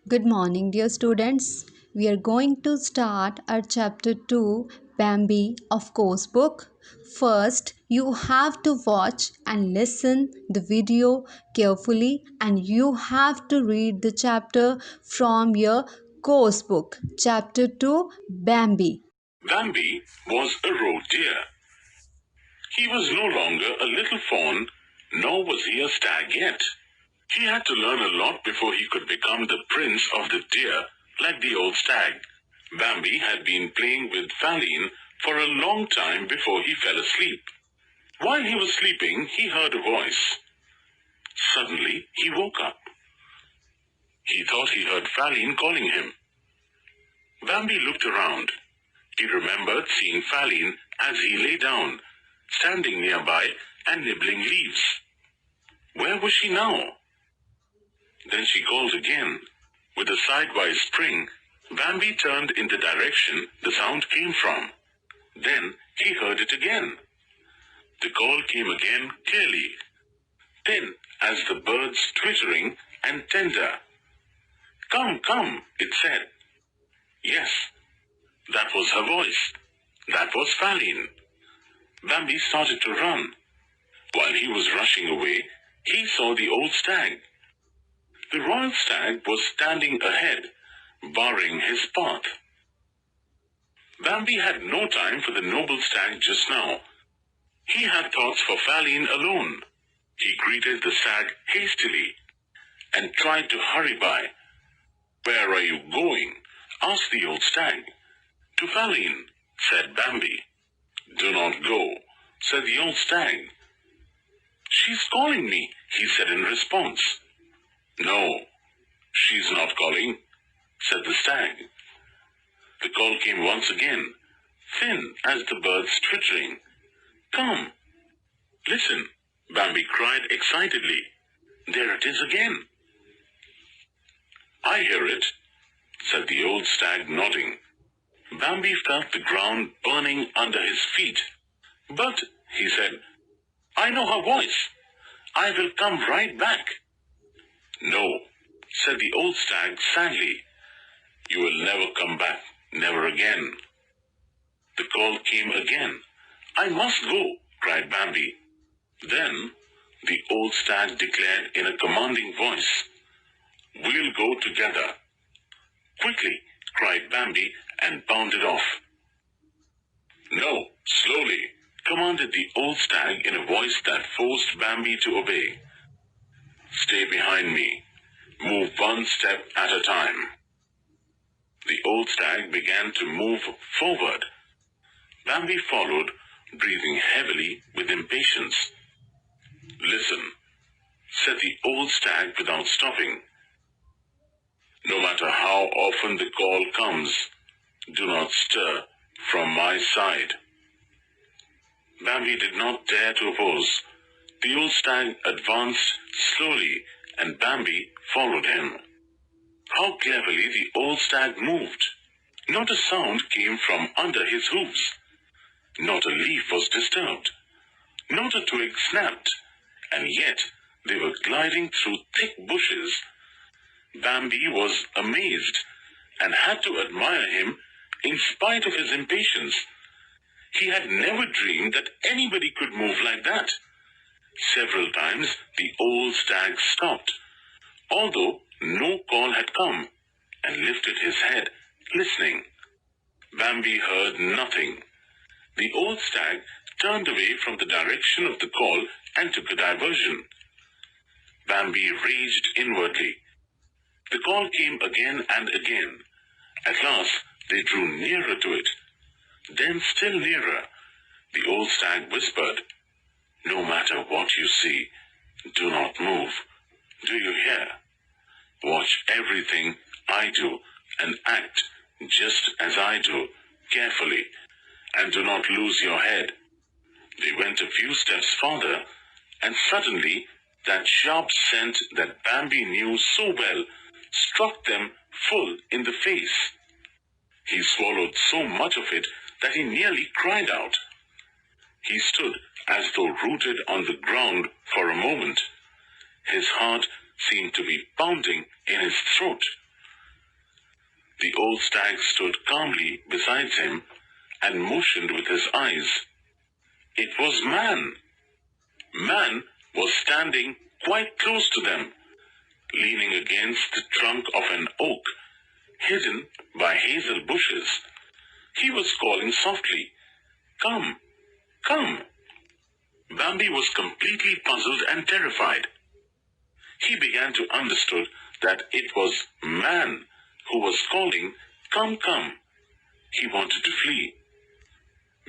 Good morning, dear students. We are going to start our chapter 2, Bambi of Course book. First, you have to watch and listen the video carefully, and you have to read the chapter from your course book. Chapter 2, Bambi. Bambi was a roe deer. He was no longer a little fawn, nor was he a stag yet. He had to learn a lot before he could become the prince of the deer like the old stag. Bambi had been playing with Faline for a long time before he fell asleep. While he was sleeping, he heard a voice. Suddenly, he woke up. He thought he heard Faline calling him. Bambi looked around. He remembered seeing Faline as he lay down, standing nearby and nibbling leaves. Where was she now? Then she called again. With a sidewise spring, Bambi turned in the direction the sound came from. Then he heard it again. The call came again clearly, thin as the birds twittering and tender. Come, come, it said. Yes, that was her voice. That was Faline. Bambi started to run. While he was rushing away, he saw the old stag. The royal stag was standing ahead, barring his path. Bambi had no time for the noble stag just now. He had thoughts for Faline alone. He greeted the stag hastily and tried to hurry by. Where are you going? Asked the old stag. To Faline, said Bambi. Do not go, said the old stag. She's calling me, he said in response. No, she's not calling, said the stag. The call came once again, thin as the birds twittering. Come, listen, Bambi cried excitedly. There it is again. I hear it, said the old stag, nodding. Bambi felt the ground burning under his feet. But, he said, I know her voice. I will come right back. No, said the old stag sadly. You will never come back, never again. The call came again. I must go, cried Bambi. Then the old stag declared in a commanding voice, We'll go together. Quickly, cried Bambi and bounded off. No, slowly, commanded the old stag in a voice that forced Bambi to obey. Stay behind me. Move one step at a time. The old stag began to move forward. Bambi followed, breathing heavily with impatience. Listen, said the old stag without stopping. No matter how often the call comes, do not stir from my side. Bambi did not dare to oppose. The old stag advanced slowly, and Bambi followed him. How cleverly the old stag moved! Not a sound came from under his hooves. Not a leaf was disturbed. Not a twig snapped. And yet they were gliding through thick bushes. Bambi was amazed and had to admire him in spite of his impatience. He had never dreamed that anybody could move like that. Several times the old stag stopped, although no call had come, and lifted his head, listening. Bambi heard nothing. The old stag turned away from the direction of the call and took a diversion. Bambi raged inwardly. The call came again and again. At last they drew nearer to it. Then still nearer, the old stag whispered, No matter what you see, do not move. Do you hear? Watch everything I do and act just as I do, carefully, and do not lose your head. They went a few steps farther, and suddenly that sharp scent that Bambi knew so well struck them full in the face. He swallowed so much of it that he nearly cried out. He stood as though rooted on the ground for a moment. His heart seemed to be pounding in his throat. The old stag stood calmly beside him and motioned with his eyes. It was Man. Man was standing quite close to them, leaning against the trunk of an oak, hidden by hazel bushes. He was calling softly, "Come, come." Bambi was completely puzzled and terrified. He began to understand that it was Man who was calling, "Come, come." He wanted to flee.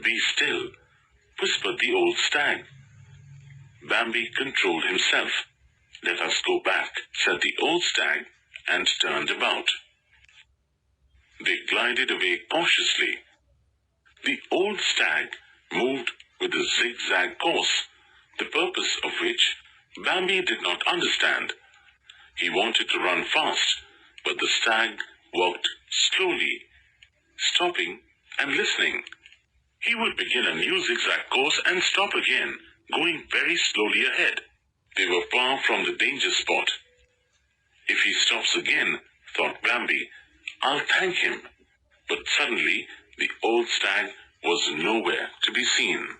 "Be still," whispered the old stag. Bambi controlled himself. "Let us go back," said the old stag, and turned about. They glided away cautiously. The old stag moved with a zigzag course, the purpose of which Bambi did not understand. He wanted to run fast, but the stag walked slowly, stopping and listening. He would begin a new zigzag course and stop again, going very slowly ahead. They were far from the danger spot. "If he stops again," thought Bambi, "I'll thank him." But suddenly the old stag was nowhere to be seen.